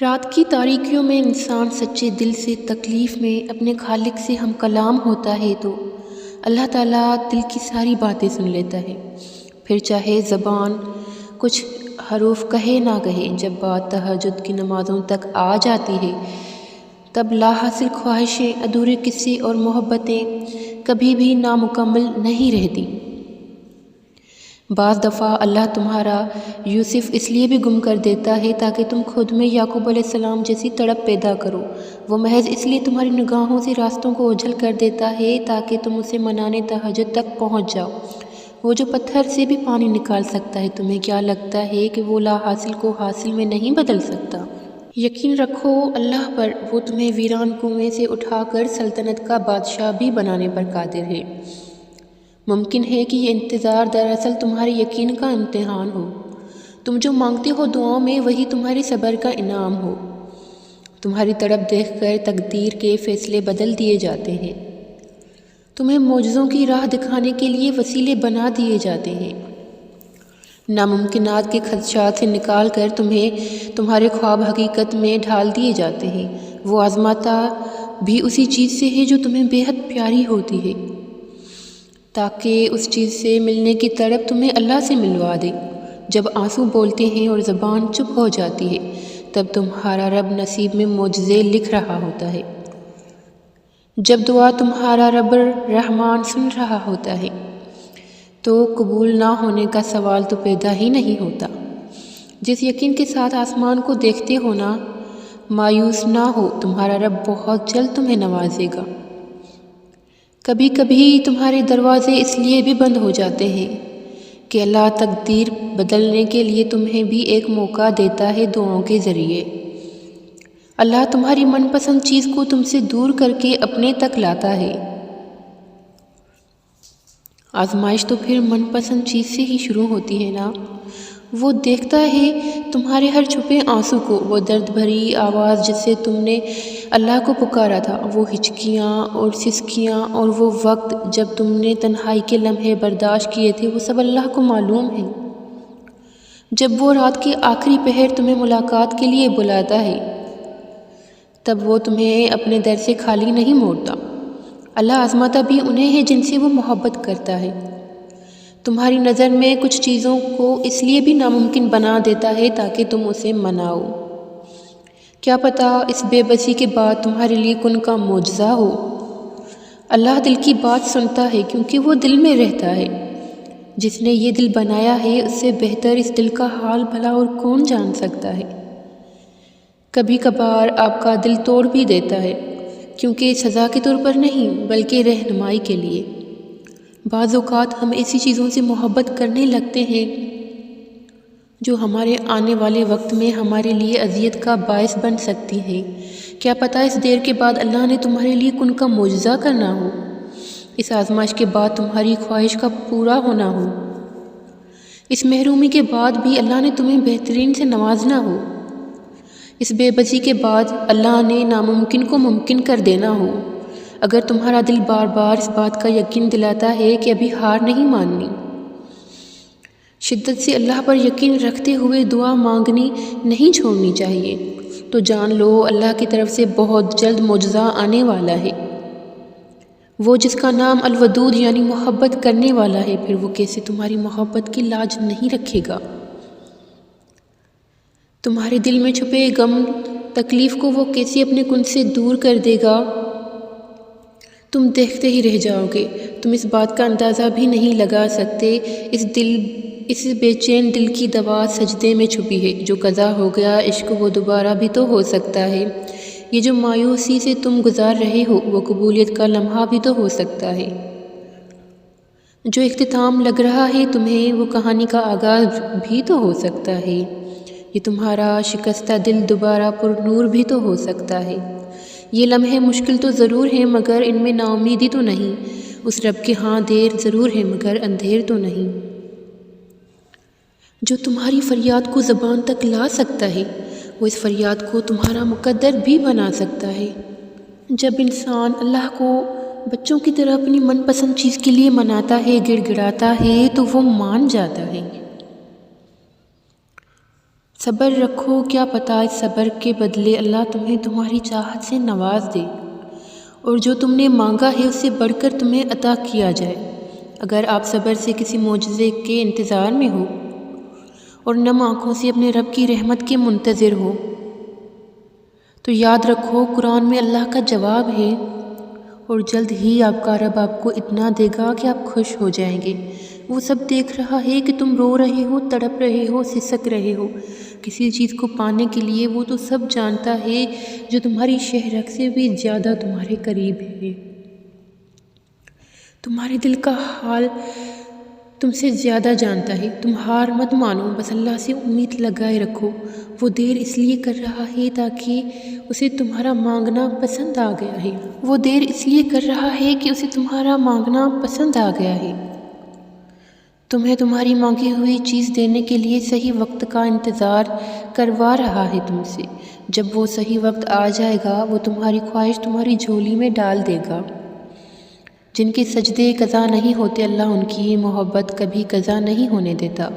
رات کی تاریکیوں میں انسان سچے دل سے تکلیف میں اپنے خالق سے ہم کلام ہوتا ہے تو اللہ تعالیٰ دل کی ساری باتیں سن لیتا ہے، پھر چاہے زبان کچھ حروف کہے نہ کہے۔ جب بات تہجد کی نمازوں تک آ جاتی ہے تب لا حاصل خواہشیں، ادھورے قصے اور محبتیں کبھی بھی نامکمل نہیں رہتی۔ بعض دفعہ اللہ تمہارا یوسف اس لیے بھی گم کر دیتا ہے تاکہ تم خود میں یعقوب علیہ السلام جیسی تڑپ پیدا کرو۔ وہ محض اس لیے تمہاری نگاہوں سے راستوں کو اوجھل کر دیتا ہے تاکہ تم اسے منانے تہجد تک پہنچ جاؤ۔ وہ جو پتھر سے بھی پانی نکال سکتا ہے، تمہیں کیا لگتا ہے کہ وہ لا حاصل کو حاصل میں نہیں بدل سکتا؟ یقین رکھو اللہ پر، وہ تمہیں ویران کنویں سے اٹھا کر سلطنت کا بادشاہ بھی بنانے پر قادر ہے۔ ممکن ہے کہ یہ انتظار دراصل تمہارے یقین کا امتحان ہو۔ تم جو مانگتے ہو دعاؤں میں وہی تمہارے صبر کا انعام ہو۔ تمہاری تڑپ دیکھ کر تقدیر کے فیصلے بدل دیے جاتے ہیں۔ تمہیں معجزوں کی راہ دکھانے کے لیے وسیلے بنا دیے جاتے ہیں۔ ناممکنات کے خدشات سے نکال کر تمہیں تمہارے خواب حقیقت میں ڈھال دیے جاتے ہیں۔ وہ آزماتا بھی اسی چیز سے ہے جو تمہیں بے حد پیاری ہوتی ہے، تاکہ اس چیز سے ملنے کی تڑپ تمہیں اللہ سے ملوا دے۔ جب آنسو بولتے ہیں اور زبان چپ ہو جاتی ہے تب تمہارا رب نصیب میں معجزے لکھ رہا ہوتا ہے۔ جب دعا تمہارا رب رحمان سن رہا ہوتا ہے تو قبول نہ ہونے کا سوال تو پیدا ہی نہیں ہوتا۔ جس یقین کے ساتھ آسمان کو دیکھتے ہو نا، مایوس نہ ہو، تمہارا رب بہت جلد تمہیں نوازے گا۔ کبھی کبھی تمہارے دروازے اس لیے بھی بند ہو جاتے ہیں کہ اللہ تقدیر بدلنے کے لیے تمہیں بھی ایک موقع دیتا ہے دعاؤں کے ذریعے۔ اللہ تمہاری من پسند چیز کو تم سے دور کر کے اپنے تک لاتا ہے۔ آزمائش تو پھر من پسند چیز سے ہی شروع ہوتی ہے نا۔ وہ دیکھتا ہے تمہارے ہر چھپے آنسو کو، وہ درد بھری آواز جس سے تم نے اللہ کو پکارا تھا، وہ ہچکیاں اور سسکیاں اور وہ وقت جب تم نے تنہائی کے لمحے برداشت کیے تھے، وہ سب اللہ کو معلوم ہے۔ جب وہ رات کے آخری پہر تمہیں ملاقات کے لیے بلاتا ہے تب وہ تمہیں اپنے در سے خالی نہیں موڑتا۔ اللہ آزماتا بھی انہیں ہے جن سے وہ محبت کرتا ہے۔ تمہاری نظر میں کچھ چیزوں کو اس لیے بھی ناممکن بنا دیتا ہے تاکہ تم اسے مناؤ۔ کیا پتہ اس بے بسی کے بعد تمہارے لیے کن کا معجزہ ہو۔ اللہ دل کی بات سنتا ہے کیونکہ وہ دل میں رہتا ہے۔ جس نے یہ دل بنایا ہے اس سے بہتر اس دل کا حال بھلا اور کون جان سکتا ہے۔ کبھی کبھار آپ کا دل توڑ بھی دیتا ہے، کیونکہ سزا کے طور پر نہیں بلکہ رہنمائی کے لیے۔ بعض اوقات ہم ایسی چیزوں سے محبت کرنے لگتے ہیں جو ہمارے آنے والے وقت میں ہمارے لیے اذیت کا باعث بن سکتی ہیں۔ کیا پتہ اس دیر کے بعد اللہ نے تمہارے لیے کن کا معجزہ کرنا ہو، اس آزمائش کے بعد تمہاری خواہش کا پورا ہونا ہو، اس محرومی کے بعد بھی اللہ نے تمہیں بہترین سے نوازنا ہو، اس بے بسی کے بعد اللہ نے ناممکن کو ممکن کر دینا ہو۔ اگر تمہارا دل بار بار اس بات کا یقین دلاتا ہے کہ ابھی ہار نہیں ماننی، شدت سے اللہ پر یقین رکھتے ہوئے دعا مانگنی نہیں چھوڑنی چاہیے، تو جان لو اللہ کی طرف سے بہت جلد معجزہ آنے والا ہے۔ وہ جس کا نام الودود یعنی محبت کرنے والا ہے، پھر وہ کیسے تمہاری محبت کی لاج نہیں رکھے گا؟ تمہارے دل میں چھپے غم تکلیف کو وہ کیسے اپنے کن سے دور کر دے گا؟ تم دیکھتے ہی رہ جاؤ گے۔ تم اس بات کا اندازہ بھی نہیں لگا سکتے۔ اس بے چین دل کی دوا سجدے میں چھپی ہے۔ جو قضا ہو گیا عشق وہ دوبارہ بھی تو ہو سکتا ہے۔ یہ جو مایوسی سے تم گزار رہے ہو وہ قبولیت کا لمحہ بھی تو ہو سکتا ہے۔ جو اختتام لگ رہا ہے تمہیں وہ کہانی کا آغاز بھی تو ہو سکتا ہے۔ یہ تمہارا شکستہ دل دوبارہ پر نور بھی تو ہو سکتا ہے۔ یہ لمحے مشکل تو ضرور ہیں مگر ان میں نا امیدی تو نہیں۔ اس رب کے ہاں دیر ضرور ہے مگر اندھیر تو نہیں۔ جو تمہاری فریاد کو زبان تک لا سکتا ہے وہ اس فریاد کو تمہارا مقدر بھی بنا سکتا ہے۔ جب انسان اللہ کو بچوں کی طرح اپنی من پسند چیز کے لیے مناتا ہے، گڑ گڑاتا ہے تو وہ مان جاتا ہے۔ صبر رکھو، کیا پتہ اس صبر کے بدلے اللہ تمہیں تمہاری چاہت سے نواز دے اور جو تم نے مانگا ہے اس سے بڑھ کر تمہیں عطا کیا جائے۔ اگر آپ صبر سے کسی معجزے کے انتظار میں ہو اور نم آنکھوں سے اپنے رب کی رحمت کے منتظر ہو تو یاد رکھو قرآن میں اللہ کا جواب ہے، اور جلد ہی آپ کا رب آپ کو اتنا دے گا کہ آپ خوش ہو جائیں گے۔ وہ سب دیکھ رہا ہے کہ تم رو رہے ہو، تڑپ رہے ہو، سسک رہے ہو کسی چیز کو پانے کے لیے۔ وہ تو سب جانتا ہے جو تمہاری شہرک سے بھی زیادہ تمہارے قریب ہے، تمہارے دل کا حال تم سے زیادہ جانتا ہے۔ تم ہار مت مانو، بس اللہ سے امید لگائے رکھو۔ وہ دیر اس لیے کر رہا ہے تاکہ اسے تمہارا مانگنا پسند آ گیا ہے۔ وہ دیر اس لیے کر رہا ہے کہ اسے تمہارا مانگنا پسند آ گیا ہے۔ تمہیں تمہاری مانگی ہوئی چیز دینے کے لیے صحیح وقت کا انتظار کروا رہا ہے تم سے۔ جب وہ صحیح وقت آ جائے گا وہ تمہاری خواہش تمہاری جھولی میں ڈال دے گا۔ جن کے سجدے قضا نہیں ہوتے اللہ ان کی محبت کبھی قضا نہیں ہونے دیتا۔